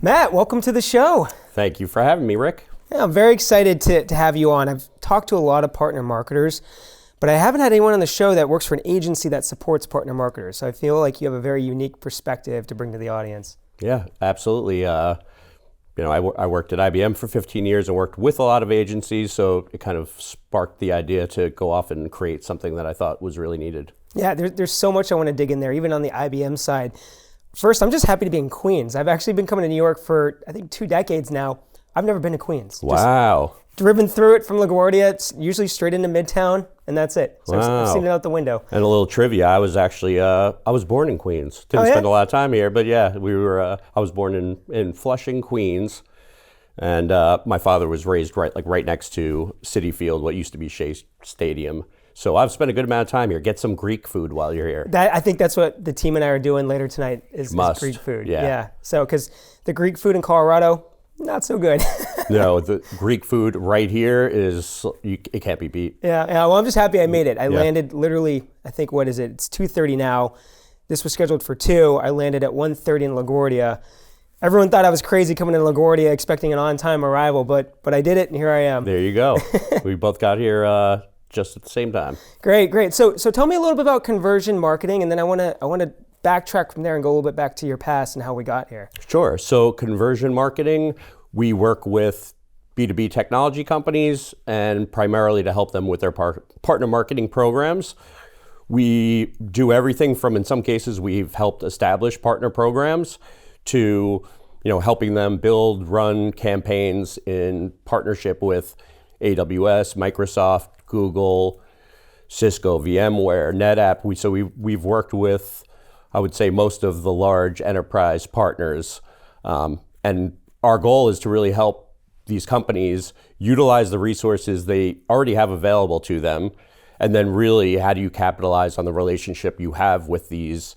Matt, welcome to the show. Thank you for having me, Rick. Yeah, I'm very excited to have you on. I've talked to a lot of partner marketers, but I haven't had anyone on the show that works for an agency that supports partner marketers. So I feel like you have a very unique perspective to bring to the audience. Yeah, absolutely. I worked at IBM for 15 years and worked with a lot of agencies, so it kind of sparked the idea to go off and create something that I thought was really needed. Yeah, there's so much I want to dig in there, even on the IBM side. First, I'm just happy to be in Queens. I've actually been coming to New York for, I think, 2 decades now. I've never been to Queens. Wow. Just driven through it from LaGuardia. It's usually straight into Midtown, and that's it. So wow. I've seen it out the window. And a little trivia, I was actually, I was born in Queens. Didn't spend a lot of time here, but yeah, I was born in Flushing, Queens. And my father was raised right next to Citi Field, what used to be Shea Stadium. So I've spent a good amount of time here. Get some Greek food while you're here. I think that's what the team and I are doing later tonight is Greek food. Yeah. So, because the Greek food in Colorado, not so good. No, the Greek food right here it can't be beat. Yeah. Well, I'm just happy I made it. I landed literally, I think, what is it? It's 2:30 now. This was scheduled for 2. I landed at 1:30 in LaGuardia. Everyone thought I was crazy coming in LaGuardia expecting an on-time arrival, but I did it, and here I am. There you go. We both got here just at the same time. Great. So tell me a little bit about conversion marketing, and then I want to backtrack from there and go a little bit back to your past and how we got here. Sure. So conversion marketing, we work with B2B technology companies and primarily to help them with their partner marketing programs. We do everything from, in some cases, we've helped establish partner programs to helping them build, run campaigns in partnership with AWS, Microsoft, Google, Cisco, VMware, NetApp. We've worked with, I would say, most of the large enterprise partners. And our goal is to really help these companies utilize the resources they already have available to them. And then really, how do you capitalize on the relationship you have with these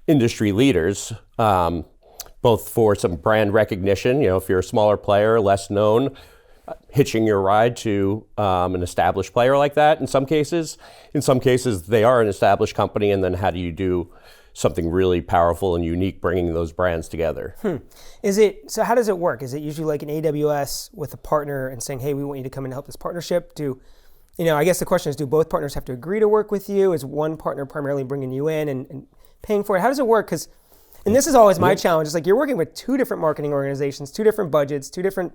industry leaders, both for some brand recognition, if you're a smaller player, less known, hitching your ride to an established player like that in some cases. In some cases, they are an established company, and then how do you do something really powerful and unique, bringing those brands together? So how does it work? Is it usually like an AWS with a partner and saying, hey, we want you to come and help this partnership? I guess the question is, do both partners have to agree to work with you? Is one partner primarily bringing you in and paying for it? How does it work? And this is always my challenge. It's like you're working with 2 different marketing organizations, 2 different budgets, 2 different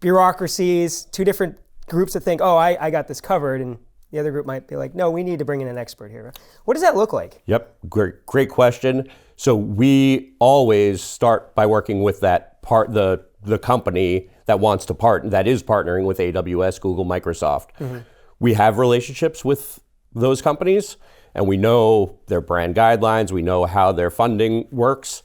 bureaucracies, 2 different groups that think, oh, I got this covered, and the other group might be like, no, we need to bring in an expert here. What does that look like? Yep, great question. So we always start by working with that the company that wants to that is partnering with AWS, Google, Microsoft. Mm-hmm. We have relationships with those companies, and we know their brand guidelines, we know how their funding works,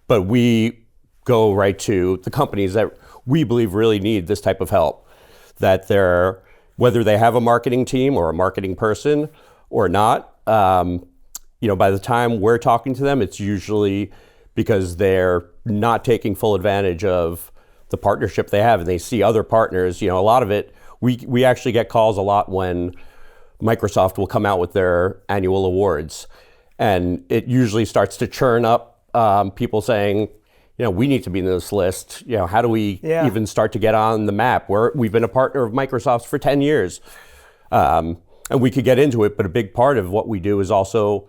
but we go right to the companies that we believe really need this type of help, that whether they have a marketing team or a marketing person or not, by the time we're talking to them, it's usually because they're not taking full advantage of the partnership they have, and they see other partners. A lot of it, we actually get calls a lot when Microsoft will come out with their annual awards, and it usually starts to churn up people saying, we need to be in this list. How do we even start to get on the map? We've been a partner of Microsoft's for 10 years. And we could get into it, but a big part of what we do is also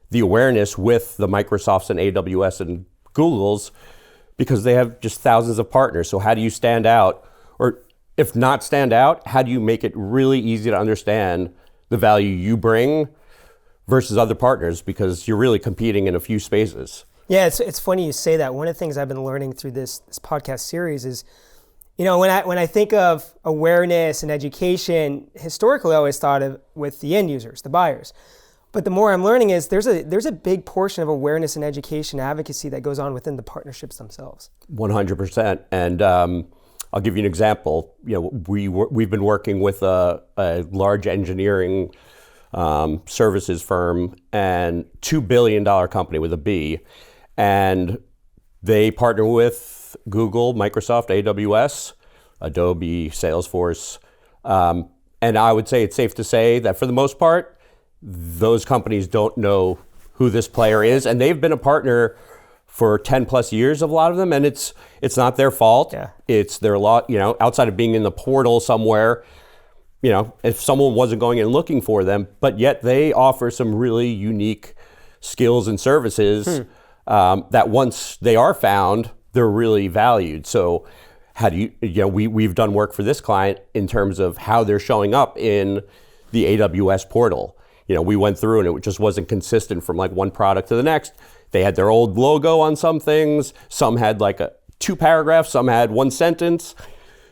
the awareness with the Microsofts and AWS and Googles, because they have just thousands of partners. So how do you stand out? Or if not stand out, how do you make it really easy to understand the value you bring versus other partners? Because you're really competing in a few spaces. Yeah, it's funny you say that. One of the things I've been learning through this podcast series is, when I think of awareness and education, historically I always thought of with the end users, the buyers. But the more I'm learning is there's a big portion of awareness and education advocacy that goes on within the partnerships themselves. 100%. And I'll give you an example. We've been working with a large engineering services firm and $2 billion company with a B. And they partner with Google, Microsoft, AWS, Adobe, Salesforce. And I would say it's safe to say that for the most part, those companies don't know who this player is, and they've been a partner for 10 plus years of a lot of them, and it's not their fault. Yeah. It's their lot, outside of being in the portal somewhere, if someone wasn't going and looking for them, but yet they offer some really unique skills and services that once they are found, they're really valued. So how do we've done work for this client in terms of how they're showing up in the AWS portal. We went through and it just wasn't consistent from like one product to the next. They had their old logo on some things. Some had like 2 paragraphs, some had 1 sentence.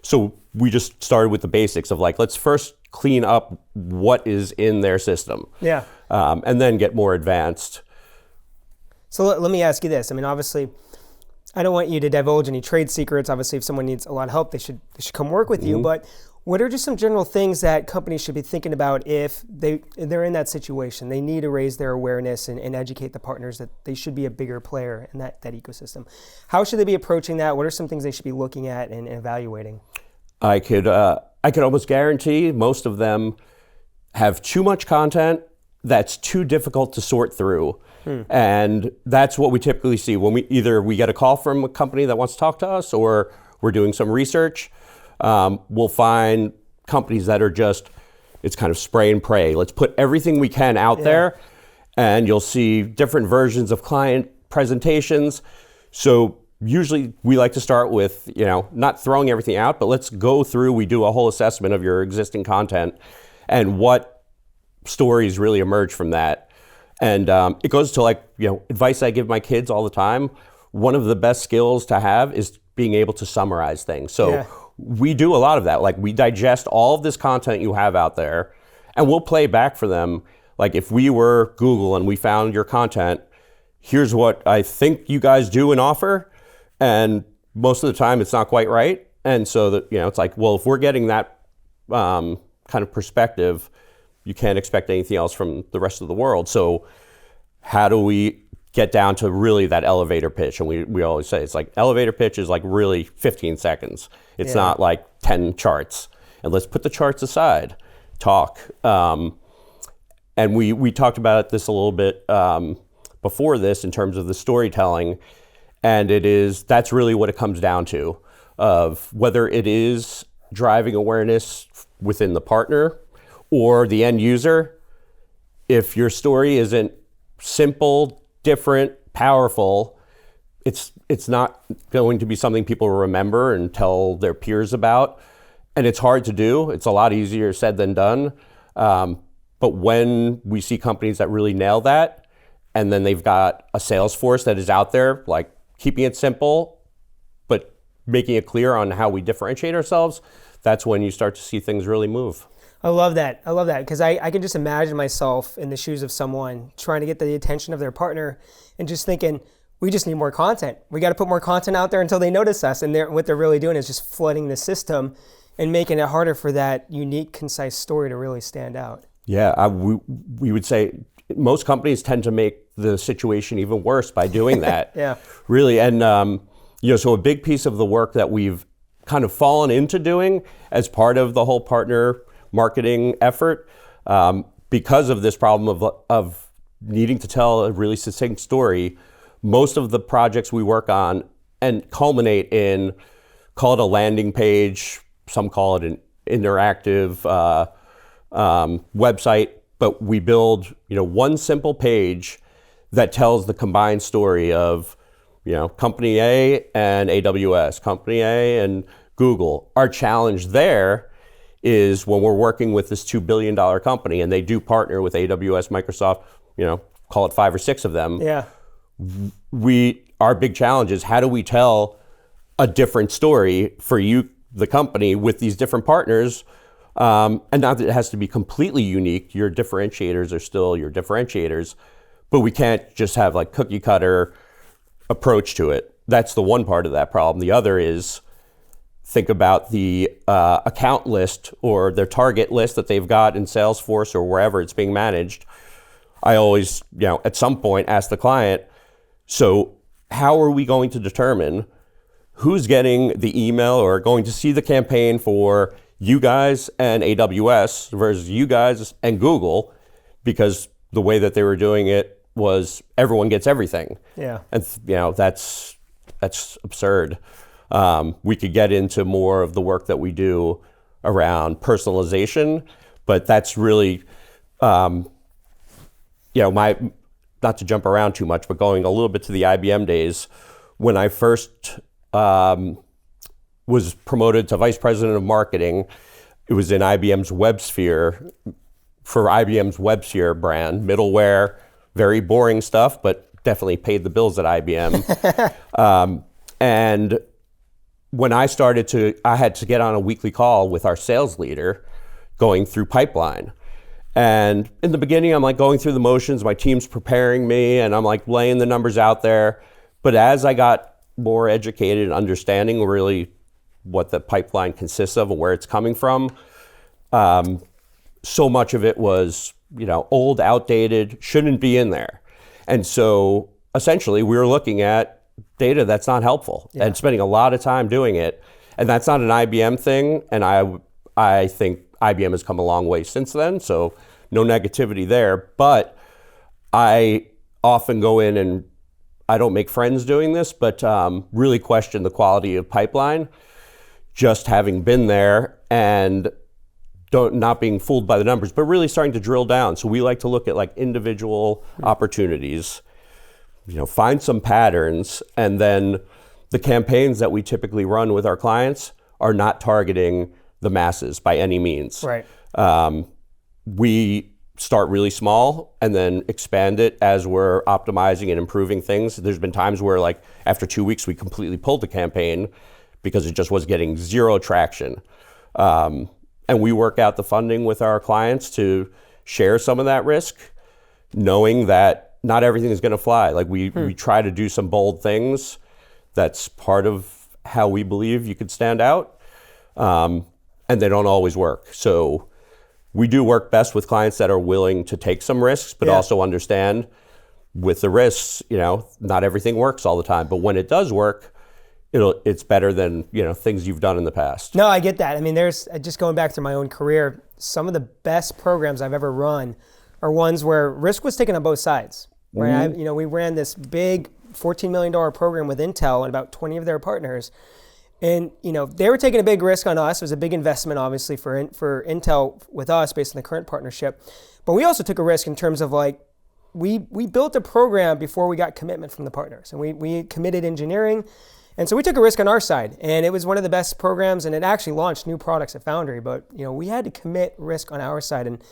So we just started with the basics of like, let's first clean up what is in their system. Yeah. And then get more advanced. So let me ask you this. I mean, obviously, I don't want you to divulge any trade secrets. Obviously, if someone needs a lot of help, they should come work with you. But what are just some general things that companies should be thinking about if they're in that situation? They need to raise their awareness and educate the partners that they should be a bigger player in that ecosystem. How should they be approaching that? What are some things they should be looking at and evaluating? I could almost guarantee most of them have too much content that's too difficult to sort through. And that's what we typically see when we get a call from a company that wants to talk to us, or we're doing some research. We'll find companies that are just, it's kind of spray and pray. Let's put everything we can out there, and you'll see different versions of client presentations. So usually we like to start with, not throwing everything out, but let's go through, we do a whole assessment of your existing content and what stories really emerge from that. And it goes to advice I give my kids all the time. One of the best skills to have is being able to summarize things. So we do a lot of that. Like, we digest all of this content you have out there, and we'll play back for them. Like, if we were Google and we found your content, here's what I think you guys do and offer. And most of the time it's not quite right. And so that, it's like, well, if we're getting that kind of perspective, you can't expect anything else from the rest of the world. So how do we get down to really that elevator pitch? And we always say it's like elevator pitch is like really 15 seconds. It's not like 10 charts. And let's put the charts aside, talk. And we talked about this a little bit before this in terms of the storytelling. And that's really what it comes down to, of whether it is driving awareness within the partner or the end user. If your story isn't simple, different, powerful, it's not going to be something people remember and tell their peers about. And it's hard to do. It's a lot easier said than done. But when we see companies that really nail that, and then they've got a sales force that is out there, like keeping it simple, but making it clear on how we differentiate ourselves, that's when you start to see things really move. I love that because I can just imagine myself in the shoes of someone trying to get the attention of their partner and just thinking, we just need more content. We got to put more content out there until they notice us. And what they're really doing is just flooding the system and making it harder for that unique, concise story to really stand out. Yeah, we would say most companies tend to make the situation even worse by doing that. Yeah. Really. And, so a big piece of the work that we've kind of fallen into doing as part of the whole partner marketing effort, because of this problem of needing to tell a really succinct story, most of the projects we work on and culminate in, call it a landing page, some call it an interactive website, but we build one simple page that tells the combined story of company A and AWS, company A and Google. Our challenge there is when we're working with this $2 billion company and they do partner with AWS, Microsoft, call it 5 or 6 of them. Yeah. Our big challenge is, how do we tell a different story for you, the company, with these different partners? And not that it has to be completely unique. Your differentiators are still your differentiators, but we can't just have like cookie cutter approach to it. That's the one part of that problem. The other is, think about the account list or their target list that they've got in Salesforce or wherever it's being managed. I always, at some point ask the client, so how are we going to determine who's getting the email or going to see the campaign for you guys and AWS versus you guys and Google? because the way that they were doing it was everyone gets everything. Yeah. And that's absurd. We could get into more of the work that we do around personalization, but that's really, my, not to jump around too much, but going a little bit to the IBM days, when I first was promoted to vice president of marketing, it was in IBM's WebSphere, for IBM's WebSphere brand, middleware, very boring stuff, but definitely paid the bills at IBM. And when I had to get on a weekly call with our sales leader going through pipeline. And in the beginning, I'm like going through the motions, my team's preparing me, and I'm like laying the numbers out there. But as I got more educated and understanding really what the pipeline consists of and where it's coming from, so much of it was, old, outdated, shouldn't be in there. And so essentially we were looking at data that's not helpful and spending a lot of time doing it. And that's not an IBM thing. And I think IBM has come a long way since then. So no negativity there. But I often go in and I don't make friends doing this, but really question the quality of pipeline, just having been there and not being fooled by the numbers, but really starting to drill down. So we like to look at like individual opportunities, find some patterns, and then the campaigns that we typically run with our clients are not targeting the masses by any means. Right. We start really small and then expand it as we're optimizing and improving things. There's been times where like after 2 weeks, we completely pulled the campaign because it just was getting zero traction. And we work out the funding with our clients to share some of that risk, knowing that not everything is going to fly. Like we try to do some bold things. That's part of how we believe you could stand out. And they don't always work. So we do work best with clients that are willing to take some risks, but also understand with the risks, not everything works all the time. But when it does work, it's better than things you've done in the past. No, I get that. I mean, there's just going back to my own career, some of the best programs I've ever run are ones where risk was taken on both sides. Right? Mm-hmm. We ran this big $14 million program with Intel and about 20 of their partners. And they were taking a big risk on us. It was a big investment, obviously, for Intel with us based on the current partnership. But we also took a risk in terms of we built a program before we got commitment from the partners, and we committed engineering. And so we took a risk on our side, and it was one of the best programs, and it actually launched new products at Foundry. But we had to commit risk on our side, and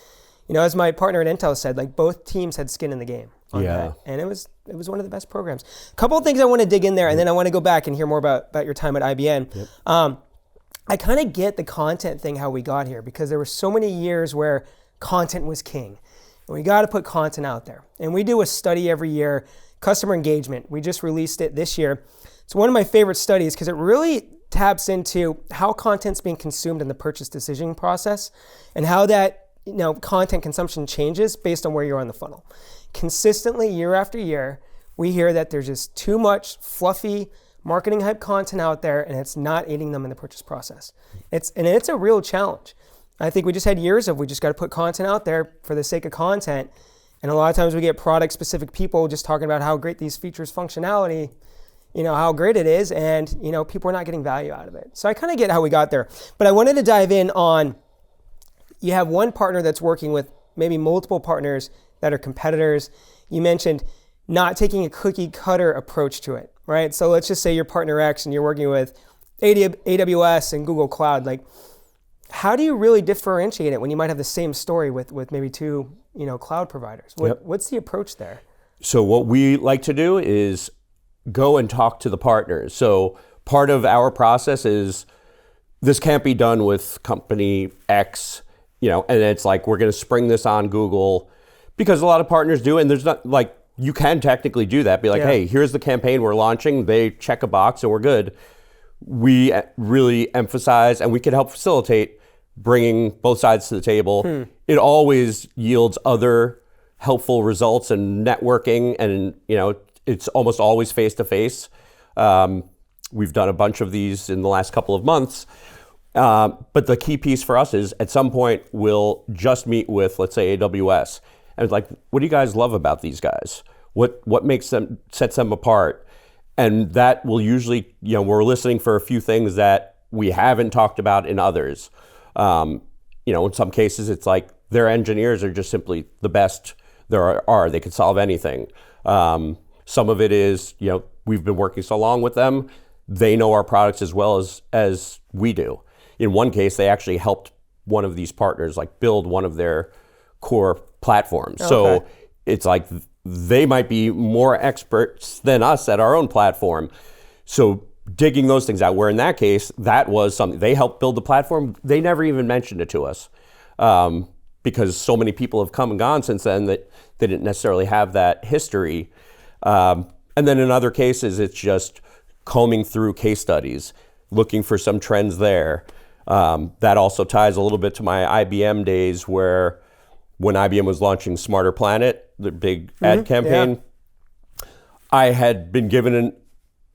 as my partner at Intel said, both teams had skin in the game on that, and it was one of the best programs. A couple of things I want to dig in there, and then I want to go back and hear more about your time at IBM. Yep. I kind of get the content thing, how we got here, because there were so many years where content was king. And we got to put content out there. And we do a study every year, customer engagement. We just released it this year. It's one of my favorite studies because it really taps into how content's being consumed in the purchase decision process and how that content consumption changes based on where you're on the funnel. Consistently, year after year, we hear that there's just too much fluffy marketing hype content out there, and it's not aiding them in the purchase process. It's a real challenge. I think we just had years of we just got to put content out there for the sake of content, and a lot of times we get product-specific people just talking about how great these features, functionality, how great it is, and people are not getting value out of it. So I kind of get how we got there, but I wanted to dive in on. You have one partner that's working with maybe multiple partners that are competitors. You mentioned not taking a cookie cutter approach to it, right? So let's just say you're partner X and you're working with AWS and Google Cloud. How do you really differentiate it when you might have the same story with maybe two, cloud providers? What's the approach there? So what we like to do is go and talk to the partners. So part of our process is this can't be done with company X, and it's like we're going to spring this on Google because a lot of partners do, and there's not you can technically do that. Be like, hey, here's the campaign we're launching. They check a box and we're good. We really emphasize, and we can help facilitate bringing both sides to the table. It always yields other helpful results and networking, and it's almost always face to face. We've done a bunch of these in the last couple of months. But the key piece for us is at some point we'll just meet with, let's say, AWS. And it's like, what do you guys love about these guys? What sets them apart? And that will usually, we're listening for a few things that we haven't talked about in others. In some cases, it's like their engineers are just simply the best there are. They could solve anything. Some of it is, we've been working so long with them, they know our products as well as we do. In one case, they actually helped one of these partners like build one of their core platforms. Okay. So it's like they might be more experts than us at our own platform. So digging those things out, where in that case, that was something, they helped build the platform. They never even mentioned it to us because so many people have come and gone since then that they didn't necessarily have that history. And then in other cases, it's just combing through case studies, looking for some trends there. That also ties a little bit to my IBM days where when IBM was launching Smarter Planet, the big ad campaign, I had been given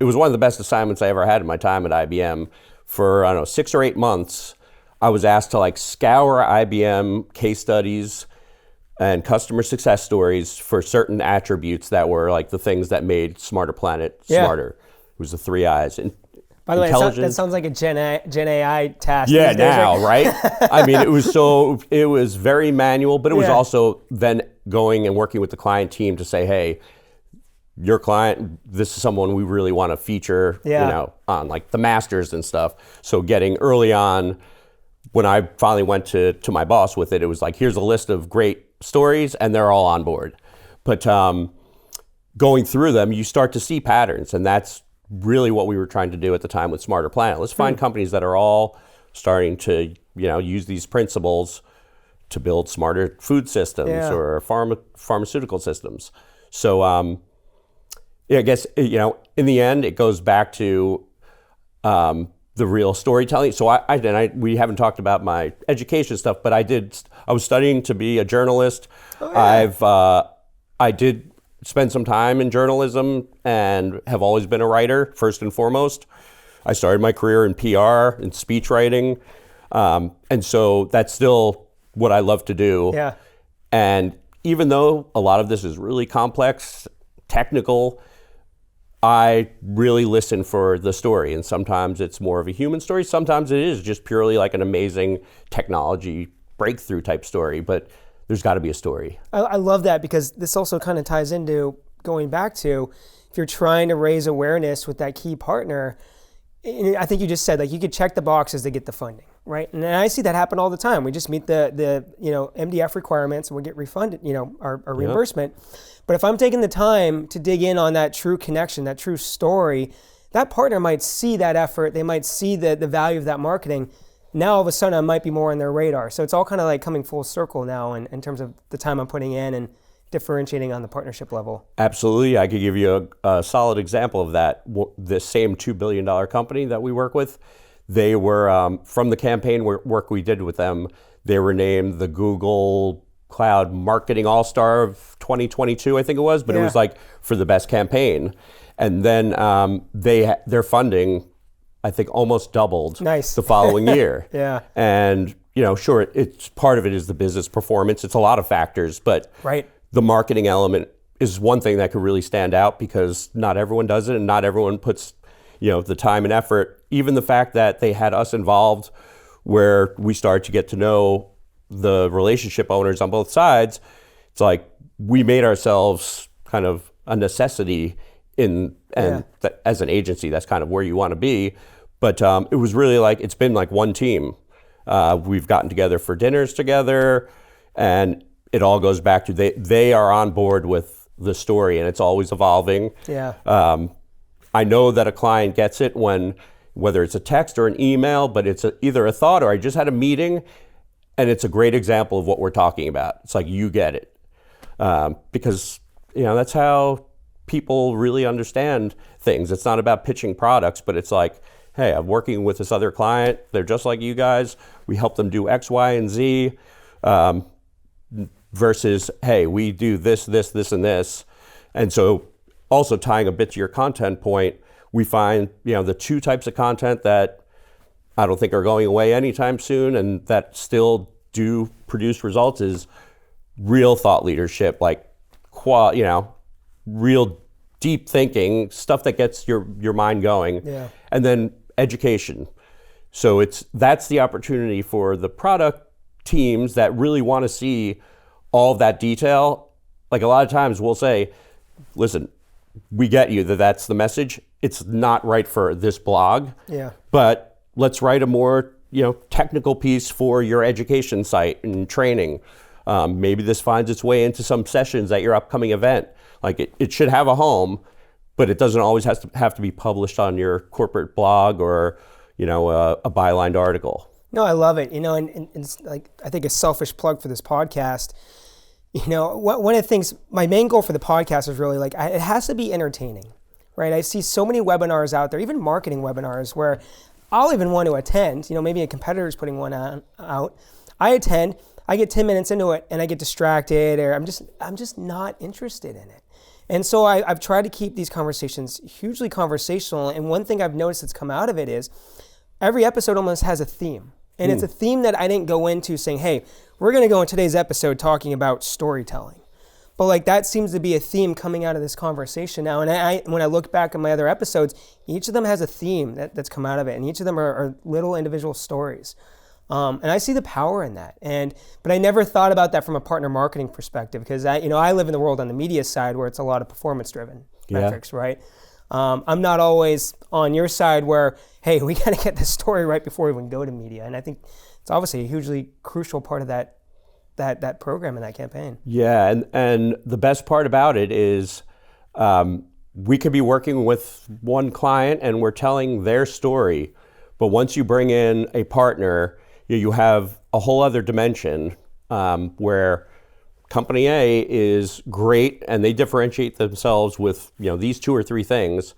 it was one of the best assignments I ever had in my time at IBM. For, 6 or 8 months, I was asked to scour IBM case studies and customer success stories for certain attributes that were the things that made Smarter Planet smarter. It was the 3 I's. By the way, that sounds like a Gen AI task. Yeah, now, right? I mean, it was very manual, but it was also then going and working with the client team to say, hey, your client, this is someone we really want to feature, on the masters and stuff. So getting early on, when I finally went to my boss with it, it was here's a list of great stories and they're all on board. But going through them, you start to see patterns, and that's really what we were trying to do at the time with Smarter Planet. Let's find companies that are all starting to, use these principles to build smarter food systems or pharmaceutical systems. So, I guess, in the end, it goes back to the real storytelling. So we haven't talked about my education stuff, but I was studying to be a journalist. Oh, yeah. I did spend some time in journalism and have always been a writer, first and foremost. I started my career in PR and speech writing. And so that's still what I love to do. Yeah. And even though a lot of this is really complex, technical, I really listen for the story. And sometimes it's more of a human story. Sometimes it is just purely an amazing technology breakthrough type story. But there's got to be a story. I love that, because this also kind of ties into going back to if you're trying to raise awareness with that key partner. I think you just said you could check the boxes to get the funding, right? And I see that happen all the time. We just meet the MDF requirements and we get refunded, our reimbursement. But if I'm taking the time to dig in on that true connection, that true story, that partner might see that effort. They might see the value of that marketing. Now all of a sudden I might be more on their radar. So it's all kind of coming full circle now in terms of the time I'm putting in and differentiating on the partnership level. Absolutely. I could give you a solid example of that. The same $2 billion company that we work with, they were, from the campaign work we did with them, they were named the Google Cloud Marketing All-Star of 2022, I think it was, but it was for the best campaign. And then their funding, I think, almost doubled the following year. Yeah. And, sure, it's part of it is the business performance. It's a lot of factors, but the marketing element is one thing that could really stand out because not everyone does it and not everyone puts, the time and effort. Even the fact that they had us involved where we started to get to know the relationship owners on both sides, it's we made ourselves kind of a necessity as an agency, that's kind of where you want to be. But it was really it's been one team. We've gotten together for dinners together, and it all goes back to they are on board with the story, and it's always evolving. Yeah. I know that a client gets it whether it's a text or an email, but it's either a thought or I just had a meeting, and it's a great example of what we're talking about. It's you get it. Because, that's how people really understand things. It's not about pitching products, but it's hey, I'm working with this other client. They're just like you guys. We help them do X, Y, and Z. Versus, hey, we do this, this, this, and this. And so also tying a bit to your content point, we find, the 2 types of content that I don't think are going away anytime soon and that still do produce results is real thought leadership, like real deep thinking, stuff that gets your mind going. Yeah. And then education. So that's the opportunity for the product teams that really want to see all of that detail. Like a lot of times we'll say, listen, we get you that's the message. It's not right for this blog. Yeah. But let's write a more, technical piece for your education site and training. Maybe this finds its way into some sessions at your upcoming event. Like it should have a home, but it doesn't always have to be published on your corporate blog or, a bylined article. No, I love it. And it's like, I think a selfish plug for this podcast. One of the things, my main goal for the podcast is really it has to be entertaining, right? I see so many webinars out there, even marketing webinars, where I'll even want to attend. Maybe a competitor's putting one out. I attend, I get 10 minutes into it, and I get distracted, or I'm just not interested in it. And so I've tried to keep these conversations hugely conversational. And one thing I've noticed that's come out of it is every episode almost has a theme. And it's a theme that I didn't go into saying, hey, we're going to go in today's episode talking about storytelling. But that seems to be a theme coming out of this conversation now. And when I look back at my other episodes, each of them has a theme that's come out of it. And each of them are little individual stories. And I see the power in that. But I never thought about that from a partner marketing perspective, because I live in the world on the media side where it's a lot of performance-driven metrics, right? I'm not always on your side where, hey, we got to get this story right before we even go to media. And I think it's obviously a hugely crucial part of that program and that campaign. Yeah, and the best part about it is we could be working with one client and we're telling their story, but once you bring in a partner, you have a whole other dimension where Company A is great and they differentiate themselves with these 2 or 3 things.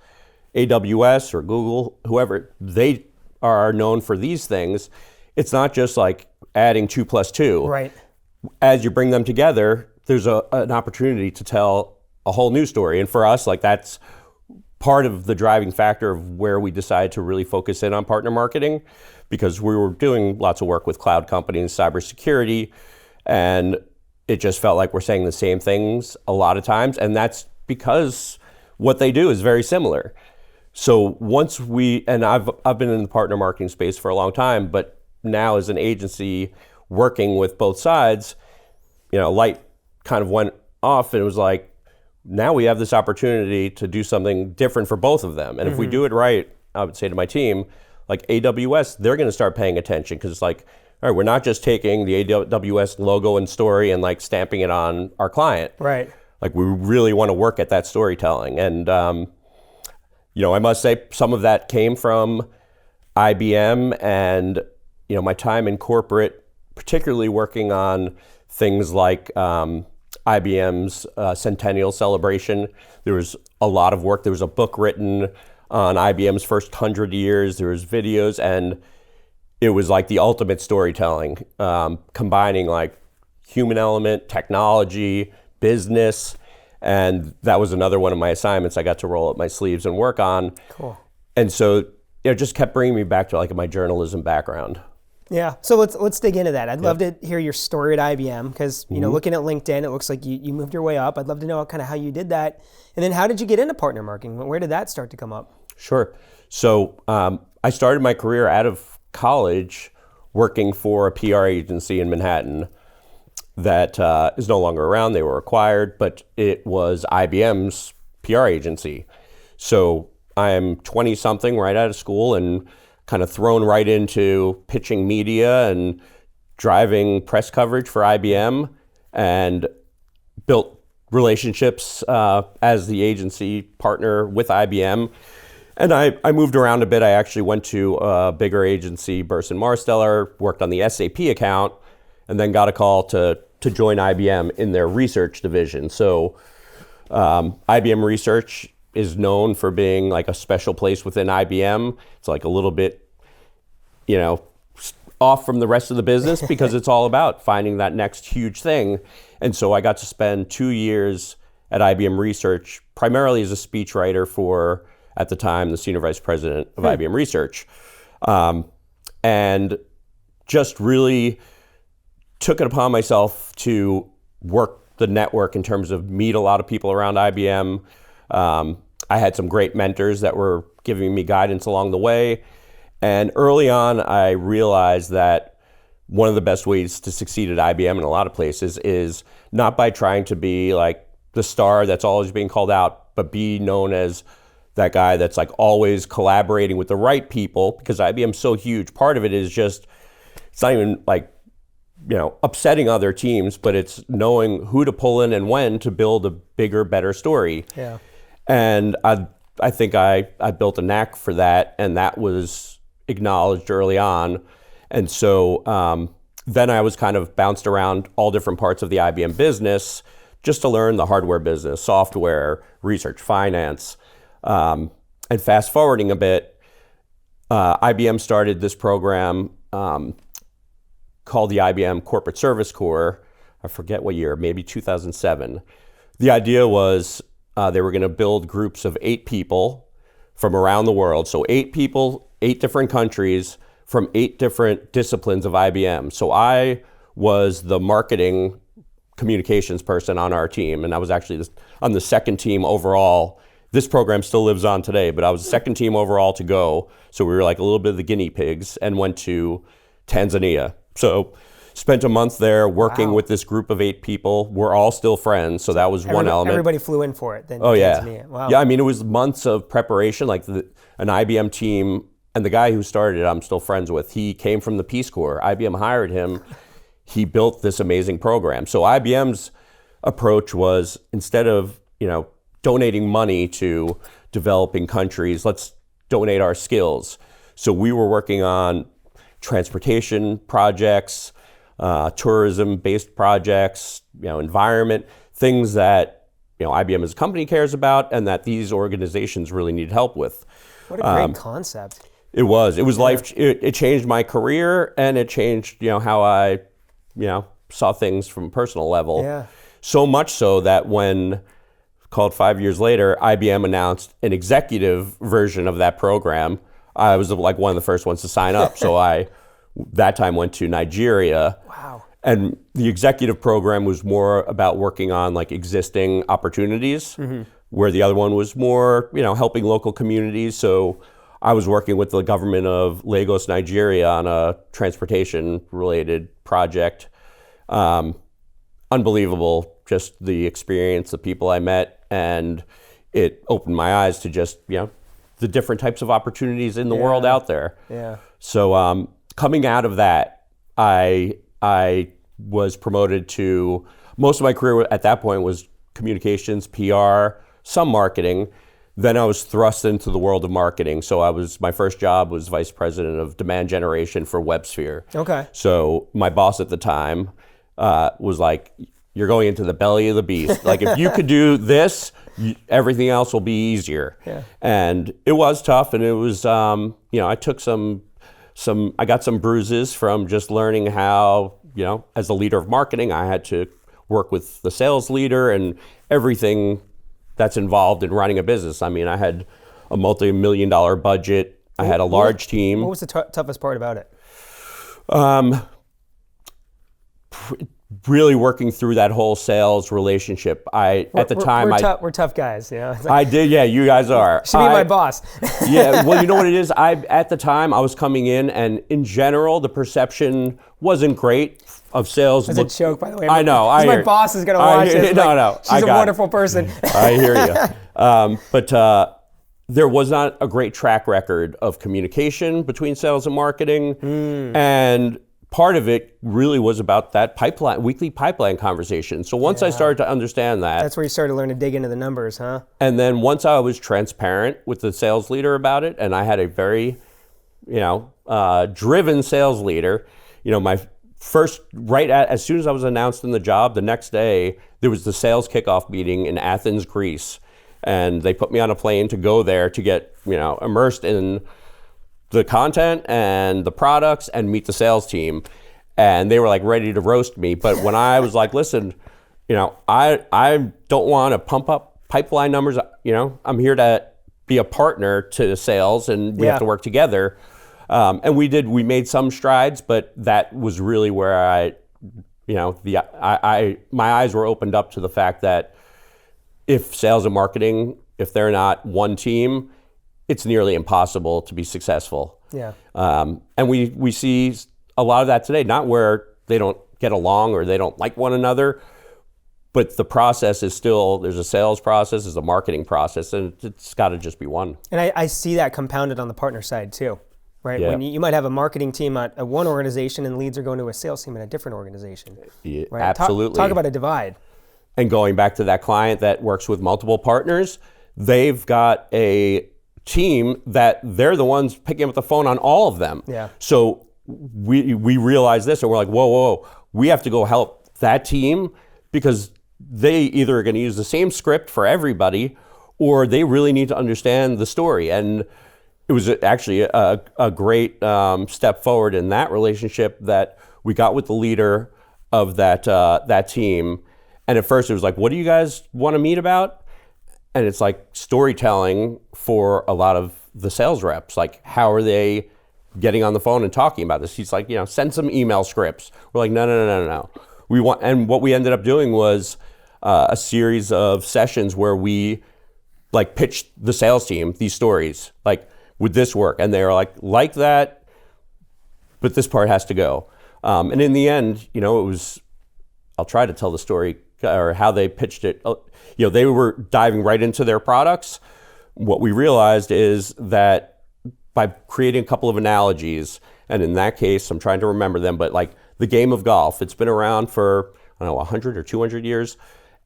AWS or Google, whoever, they are known for these things. It's not just like adding 2 + 2. Right. As you bring them together, there's an opportunity to tell a whole new story. And for us, that's part of the driving factor of where we decided to really focus in on partner marketing, because we were doing lots of work with cloud companies, cybersecurity, and it just felt like we're saying the same things a lot of times. And that's because what they do is very similar. So once I've been in the partner marketing space for a long time, but now as an agency working with both sides, light kind of went off, and it was like, now we have this opportunity to do something different for both of them. And if we do it right, I would say to my team, like AWS, they're going to start paying attention, because it's like, all right, we're not just taking the AWS logo and story and stamping it on our client. Right. We really want to work at that storytelling. And, I must say some of that came from IBM and, my time in corporate, particularly working on things like IBM's centennial celebration. There was a lot of work. There was a book written on IBM's first 100 years. There was videos, and it was like the ultimate storytelling, combining human element, technology, business, and that was another one of my assignments I got to roll up my sleeves and work on. Cool. And so it just kept bringing me back to my journalism background. Yeah. So let's dig into that. I'd love to hear your story at IBM, because looking at LinkedIn, it looks like you moved your way up. I'd love to know kind of how you did that, and then how did you get into partner marketing? Where did that start to come up? Sure. So I started my career out of college working for a PR agency in Manhattan that is no longer around. They were acquired, but it was IBM's PR agency. So I'm 20-something right out of school and kind of thrown right into pitching media and driving press coverage for IBM, and built relationships as the agency partner with IBM. And I moved around a bit. I actually went to a bigger agency, Burson Marsteller, worked on the SAP account, and then got a call to join IBM in their research division. So IBM Research is known for being a special place within IBM. It's a little bit, off from the rest of the business, because it's all about finding that next huge thing. And so I got to spend 2 years at IBM Research, primarily as a speechwriter for, at the time, the senior vice president of IBM Research. And just really took it upon myself to work the network in terms of meet a lot of people around IBM. I had some great mentors that were giving me guidance along the way. And early on, I realized that one of the best ways to succeed at IBM in a lot of places is not by trying to be like the star that's always being called out, but be known as that guy that's like always collaborating with the right people, because IBM's so huge. Part of it is just, it's not even like, upsetting other teams, but it's knowing who to pull in and when to build a bigger, better story. Yeah. And I think I built a knack for that, and that was acknowledged early on. And so then I was kind of bounced around all different parts of the IBM business just to learn the hardware business, software, research, finance. And fast forwarding a bit, IBM started this program called the IBM Corporate Service Corps. I forget what year, maybe 2007. The idea was they were going to build groups of 8 people from around the world. So 8 people, 8 different countries from 8 different disciplines of IBM. So I was the marketing communications person on our team, and I was actually on the second team overall. This program still lives on today, but I was the second team overall to go. So we were like a little bit of the guinea pigs and went to Tanzania. So spent a month there working with this group of 8 people. We're all still friends, so that was one element. Everybody flew in for it. Then oh, yeah. Tanzania. Wow. Yeah, I mean, it was months of preparation. Like an IBM team, and the guy who started it, I'm still friends with, he came from the Peace Corps. IBM hired him. He built this amazing program. So IBM's approach was, instead of, donating money to developing countries, let's donate our skills. So we were working on transportation projects, tourism-based projects, environment, things that, IBM as a company cares about and that these organizations really need help with. What a great concept. It was life. It changed my career, and it changed, how I, saw things from a personal level. Yeah. So much so that when, called 5 years later, IBM announced an executive version of that program, I was like one of the first ones to sign up. So I, that time, went to Nigeria. Wow. And the executive program was more about working on like existing opportunities, where the other one was more, helping local communities. So I was working with the government of Lagos, Nigeria on a transportation-related project. Unbelievable, just the experience, the people I met, and it opened my eyes to just, the different types of opportunities in the world out there. Yeah. So coming out of that, I was promoted to, most of my career at that point was communications, PR, some marketing. Then I was thrust into the world of marketing. So my first job was vice president of demand generation for WebSphere. Okay. So my boss at the time was like, you're going into the belly of the beast. Like, if you could do this, everything else will be easier. Yeah. And it was tough, and it was, I took I got some bruises from just learning how, as the leader of marketing, I had to work with the sales leader and everything that's involved in running a business. I mean, I had a multi-million-dollar budget. I had a large team. What was the toughest part about it? Really working through that whole sales relationship. We're tough guys, I did, yeah, you guys are. Should be my boss. Yeah, well, you know what it is? At the time, I was coming in, and in general, the perception wasn't great of sales. It's a joke, by the way. I know. My boss is going to watch it. No. She's a wonderful person. I hear you. But there was not a great track record of communication between sales and marketing. And part of it really was about that weekly pipeline conversation. So once I started to understand that. That's where you started to learn to dig into the numbers, huh? And then once I was transparent with the sales leader about it, and I had a very, driven sales leader, my first, as soon as I was announced in the job, the next day, there was the sales kickoff meeting in Athens, Greece. And they put me on a plane to go there to get, immersed in the content and the products and meet the sales team. And they were like ready to roast me. But when I was like, listen, I don't want to pump up pipeline numbers. I'm here to be a partner to sales, and we have to work together. And we made some strides, but that was really where I, my eyes were opened up to the fact that if sales and marketing, if they're not one team, it's nearly impossible to be successful. Yeah. And we see a lot of that today, not where they don't get along or they don't like one another, but the process is still, there's a sales process, there's a marketing process, and it's got to just be one. And I see that compounded on the partner side too, right? Yeah. When you might have a marketing team at one organization and leads are going to a sales team at a different organization. Yeah, right? absolutely. Talk about a divide. And going back to that client that works with multiple partners, they've got a team that they're the ones picking up the phone on all of them. Yeah. So we realize this and we're like, whoa, we have to go help that team because they either are going to use the same script for everybody or they really need to understand the story. And it was actually a great step forward in that relationship that we got with the leader of that team. And at first it was like, what do you guys want to meet about? And it's like storytelling for a lot of the sales reps. Like, how are they getting on the phone and talking about this? He's like, send some email scripts. We're like, no. And what we ended up doing was a series of sessions where we like pitched the sales team these stories. Like, would this work? And they were like that, but this part has to go. And in the end, it was, I'll try to tell the story or how they pitched it. They were diving right into their products. What we realized is that by creating a couple of analogies, and in that case, I'm trying to remember them, but like the game of golf, it's been around for, 100 or 200 years,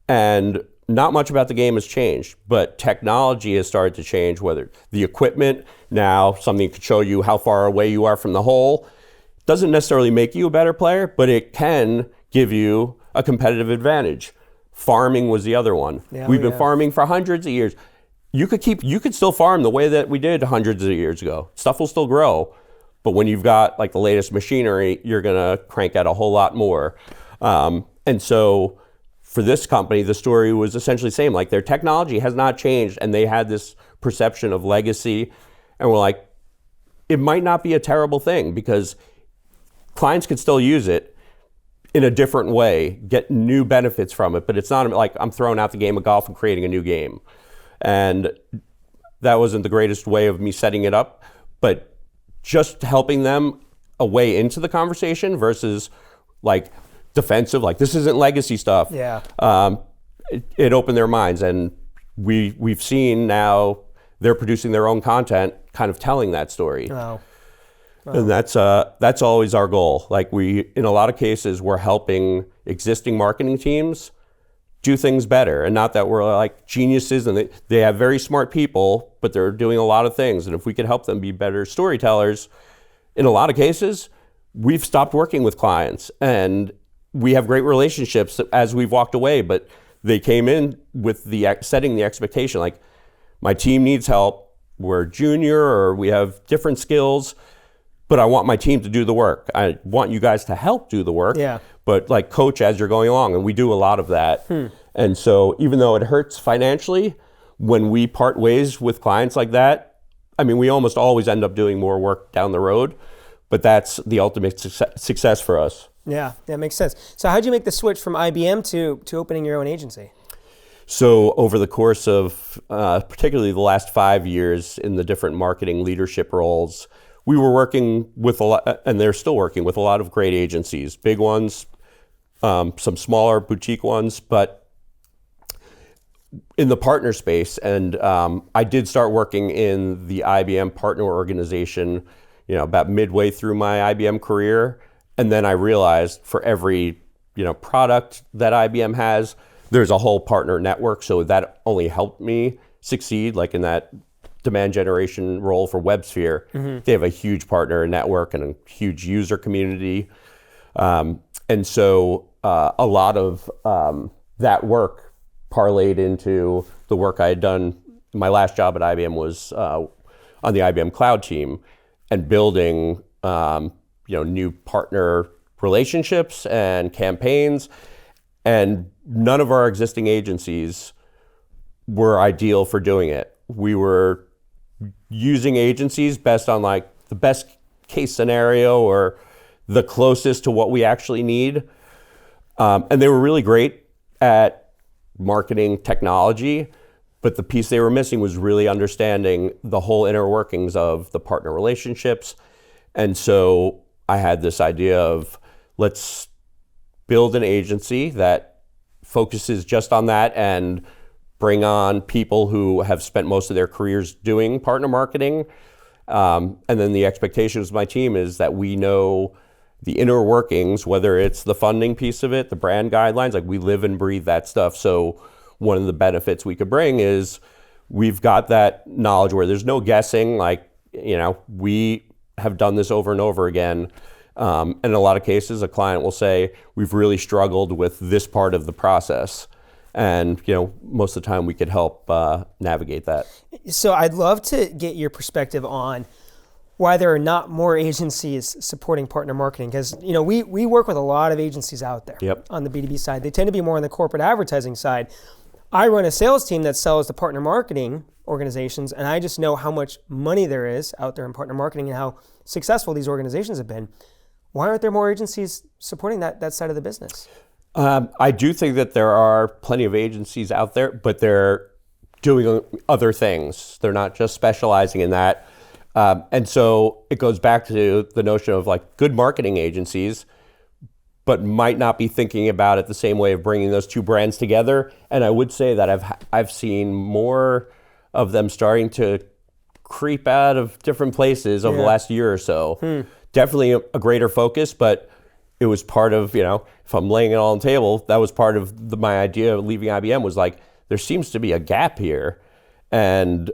and not much about the game has changed, but technology has started to change, whether the equipment, now something could show you how far away you are from the hole. Doesn't necessarily make you a better player, but it can give you a competitive advantage. Farming was the other one. Yeah, We've been farming for hundreds of years. You could still farm the way that we did hundreds of years ago. Stuff will still grow, but when you've got like the latest machinery, you're gonna crank out a whole lot more. And so for this company, the story was essentially the same. Like, their technology has not changed, and they had this perception of legacy, and we're like, it might not be a terrible thing because clients could still use it in a different way, get new benefits from it, but it's not like I'm throwing out the game of golf and creating a new game. And that wasn't the greatest way of me setting it up, but just helping them a way into the conversation versus like defensive, like this isn't legacy stuff. Yeah. It opened their minds, and we've seen now they're producing their own content, kind of telling that story. Wow. And that's always our goal. Like, in a lot of cases, we're helping existing marketing teams do things better, and not that we're like geniuses and they have very smart people, but they're doing a lot of things. And if we could help them be better storytellers, in a lot of cases, we've stopped working with clients, and we have great relationships as we've walked away. But they came in with setting the expectation, like, my team needs help. We're junior or we have different skills, but I want my team to do the work. I want you guys to help do the work, but like coach as you're going along. And we do a lot of that. And so even though it hurts financially, when we part ways with clients like that, I mean, we almost always end up doing more work down the road, but that's the ultimate success for us. Yeah, that makes sense. So how'd you make the switch from IBM to opening your own agency? So over the course of particularly the last 5 years in the different marketing leadership roles, we were working with a lot, and they're still working with a lot of great agencies, big ones, some smaller boutique ones, but in the partner space. And I did start working in the IBM partner organization, about midway through my IBM career. And then I realized for every, product that IBM has, there's a whole partner network. So that only helped me succeed, like in that demand generation role for WebSphere. They have a huge partner network and a huge user community. And so a lot of that work parlayed into the work I had done. My last job at IBM was on the IBM cloud team and building new partner relationships and campaigns. And none of our existing agencies were ideal for doing it. We were using agencies based on like the best case scenario or the closest to what we actually need. And they were really great at marketing technology, but the piece they were missing was really understanding the whole inner workings of the partner relationships. And so I had this idea of, let's build an agency that focuses just on that and bring on people who have spent most of their careers doing partner marketing. And then the expectations of my team is that we know the inner workings, whether it's the funding piece of it, the brand guidelines, like we live and breathe that stuff. So one of the benefits we could bring is we've got that knowledge where there's no guessing. Like, we have done this over and over again. And in a lot of cases, a client will say, we've really struggled with this part of the process. And, most of the time we could help navigate that. So I'd love to get your perspective on why there are not more agencies supporting partner marketing. Because, we work with a lot of agencies out there on the B2B side. They tend to be more on the corporate advertising side. I run a sales team that sells to partner marketing organizations, and I just know how much money there is out there in partner marketing and how successful these organizations have been. Why aren't there more agencies supporting that side of the business? I do think that there are plenty of agencies out there, but they're doing other things. They're not just specializing in that. And so it goes back to the notion of like good marketing agencies, but might not be thinking about it the same way of bringing those two brands together. And I would say that I've seen more of them starting to creep out of different places over the last year or so. Definitely a greater focus, but it was part of, if I'm laying it all on the table, that was part of my idea of leaving IBM was like, there seems to be a gap here. And,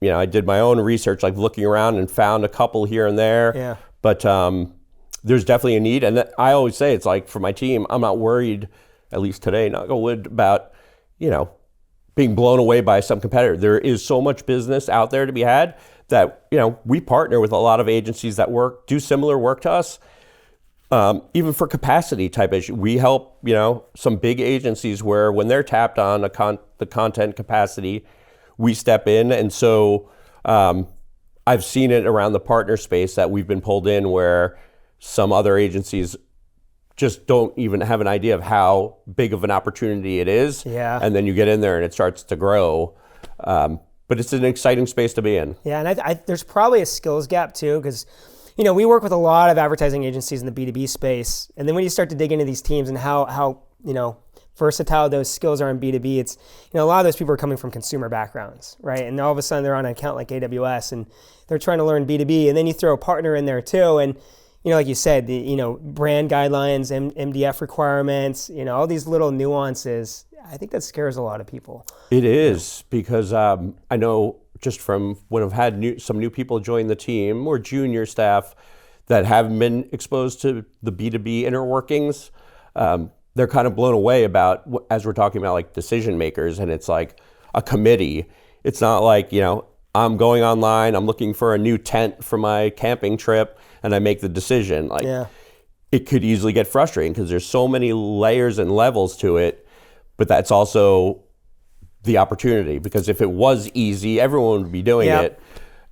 I did my own research, like looking around and found a couple here and there. Yeah. But there's definitely a need. And I always say, it's like for my team, I'm not worried, at least today, knock on wood, about, being blown away by some competitor. There is so much business out there to be had that, we partner with a lot of agencies that do similar work to us. Even for capacity type issue, we help, some big agencies where when they're tapped on the content capacity, we step in. And so I've seen it around the partner space that we've been pulled in where some other agencies just don't even have an idea of how big of an opportunity it is. Yeah. And then you get in there and it starts to grow. But it's an exciting space to be in. Yeah, and there's probably a skills gap too, because we work with a lot of advertising agencies in the B2B space, and then when you start to dig into these teams and how versatile those skills are in B2B, it's a lot of those people are coming from consumer backgrounds, right? And all of a sudden they're on an account like AWS and they're trying to learn B2B, and then you throw a partner in there too, and like you said, the brand guidelines, MDF requirements, all these little nuances. I think that scares a lot of people. It is because I know just from when I've had some new people join the team or junior staff that haven't been exposed to the B2B inner workings, they're kind of blown away about, as we're talking about like decision makers, and it's like a committee. It's not like, I'm going online, I'm looking for a new tent for my camping trip, and I make the decision. It could easily get frustrating because there's so many layers and levels to it, but that's also the opportunity, because if it was easy, everyone would be doing it.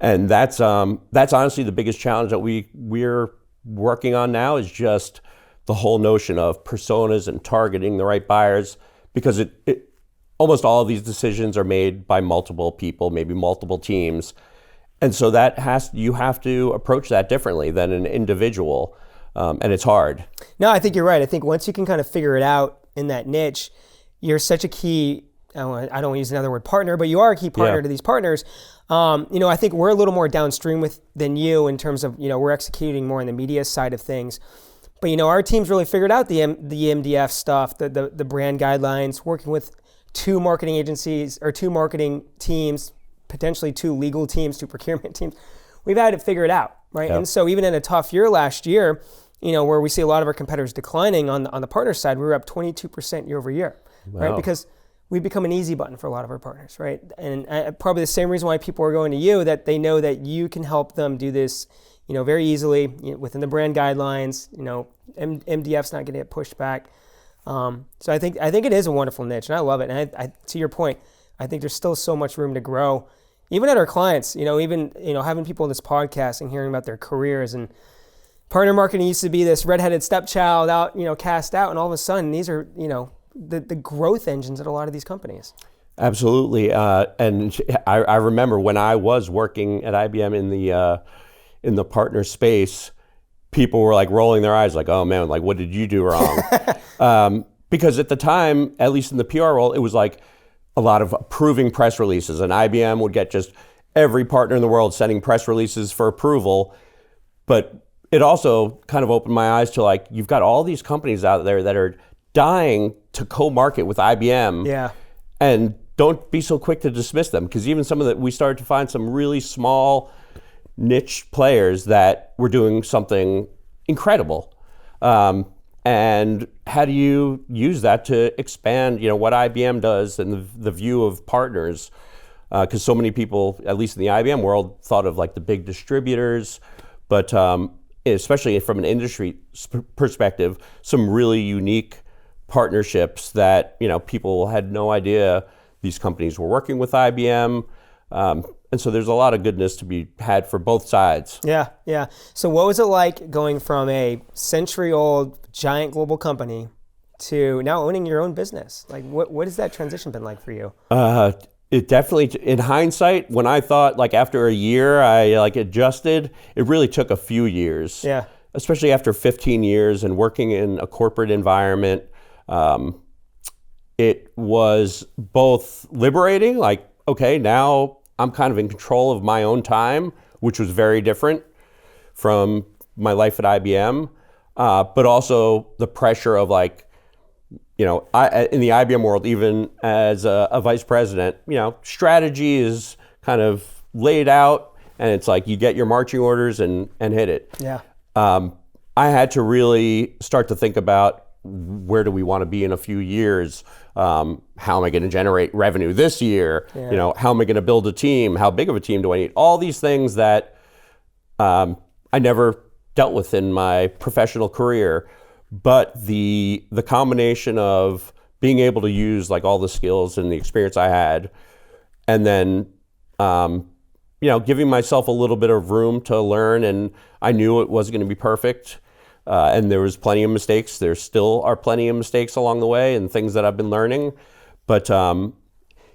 And that's honestly the biggest challenge that we're working on now, is just the whole notion of personas and targeting the right buyers, because it almost all of these decisions are made by multiple people, maybe multiple teams. And so you have to approach that differently than an individual. And it's hard. No, I think you're right. I think once you can kind of figure it out in that niche, you're such a key, I don't want to use another word, partner, but you are a key partner to these partners. I think we're a little more downstream than you in terms of, we're executing more on the media side of things. But, our team's really figured out the MDF stuff, the brand guidelines, working with 2 marketing agencies or 2 marketing teams, potentially 2 legal teams, 2 procurement teams. We've had to figure it out, right? Yep. And so even in a tough year last year, where we see a lot of our competitors declining on the partner side, we were up 22% year over year, right? Because we've become an easy button for a lot of our partners, right? And probably the same reason why people are going to you, that they know that you can help them do this, very easily within the brand guidelines. MDF's not going to get pushed back. So I think it is a wonderful niche, and I love it. And I to your point, I think there's still so much room to grow, even at our clients. Even having people in this podcast and hearing about their careers, and partner marketing used to be this redheaded stepchild out, cast out, and all of a sudden these are, the growth engines at a lot of these companies. Absolutely. And I remember when I was working at IBM in the partner space, people were like rolling their eyes like, oh man, like what did you do wrong? Because at the time, at least in the PR role, it was like a lot of approving press releases, and IBM would get just every partner in the world sending press releases for approval. But it also kind of opened my eyes to like, you've got all these companies out there that are dying to co-market with IBM. Yeah. And don't be so quick to dismiss them, because even some of we started to find some really small niche players that were doing something incredible. And how do you use that to expand, what IBM does and the view of partners? Because so many people, at least in the IBM world, thought of like the big distributors, but especially from an industry perspective, some really unique partnerships that people had no idea these companies were working with IBM. And so there's a lot of goodness to be had for both sides. Yeah, yeah. So what was it like going from a century-old giant global company to now owning your own business? Like, what has that transition been like for you? It definitely, in hindsight, when I thought like after a year I like adjusted, it really took a few years. Yeah. Especially after 15 years and working in a corporate environment. It was both liberating, like, okay, now I'm kind of in control of my own time, which was very different from my life at IBM, but also the pressure of like, in the IBM world, even as a vice president, strategy is kind of laid out, and it's like you get your marching orders and hit it. Yeah. I had to really start to think about where do we want to be in a few years? How am I going to generate revenue this year? Yeah. How am I going to build a team? How big of a team do I need? All these things that I never dealt with in my professional career. But the combination of being able to use like all the skills and the experience I had, and then giving myself a little bit of room to learn, and I knew it wasn't going to be perfect. And there was plenty of mistakes. There still are plenty of mistakes along the way and things that I've been learning. But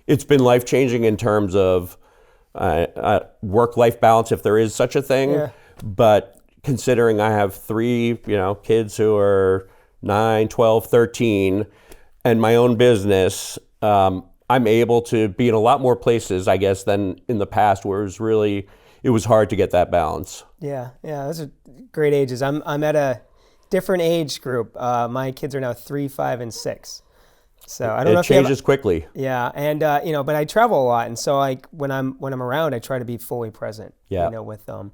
it's been life-changing in terms of work-life balance, if there is such a thing. Yeah. But considering I have 3, kids who are 9, 12, 13, and my own business, I'm able to be in a lot more places, I guess, than in the past, where it was hard to get that balance. Yeah, those are great ages. I'm at a different age group. My kids are now 3, 5, and 6. So I don't know if it changes quickly. Yeah, and but I travel a lot, and so like when I'm around, I try to be fully present. Yeah. With them.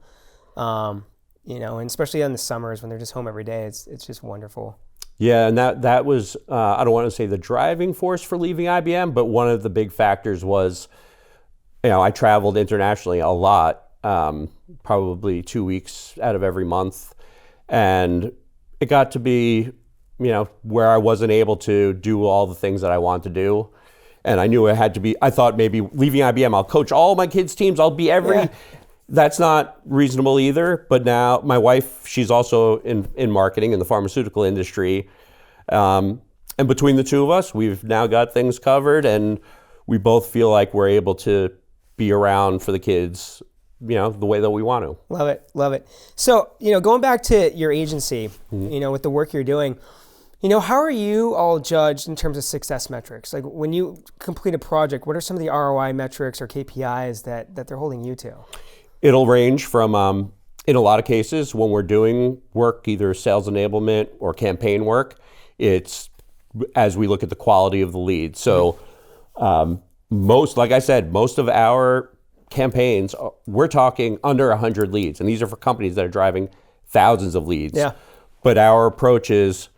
And especially in the summers when they're just home every day, it's just wonderful. Yeah, and that was I don't want to say the driving force for leaving IBM, but one of the big factors was, I traveled internationally a lot. Probably 2 weeks out of every month. And it got to be, where I wasn't able to do all the things that I wanted to do. And I knew I thought maybe leaving IBM, I'll coach all my kids' teams, I'll be Yeah. That's not reasonable either. But now my wife, she's also in marketing in the pharmaceutical industry. And between the two of us, we've now got things covered, and we both feel like we're able to be around for the kids the way that we want to. Love it. So, going back to your agency, with the work you're doing, how are you all judged in terms of success metrics? Like when you complete a project, what are some of the ROI metrics or KPIs that they're holding you to? It'll range from, in a lot of cases, when we're doing work, either sales enablement or campaign work, it's as we look at the quality of the lead. So like I said, most of our campaigns, we're talking under 100 leads, and these are for companies that are driving thousands of leads. Yeah. But our approach is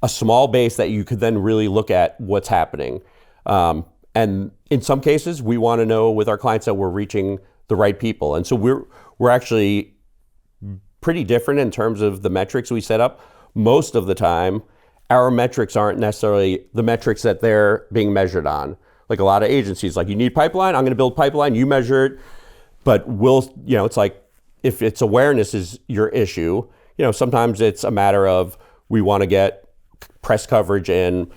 a small base that you could then really look at what's happening. And in some cases, we want to know with our clients that we're reaching the right people. And so we're actually pretty different in terms of the metrics we set up. Most of the time, our metrics aren't necessarily the metrics that they're being measured on. Like a lot of agencies, like you need pipeline, I'm going to build pipeline, you measure it. But it's like if it's awareness is your issue, sometimes it's a matter of we want to get press coverage in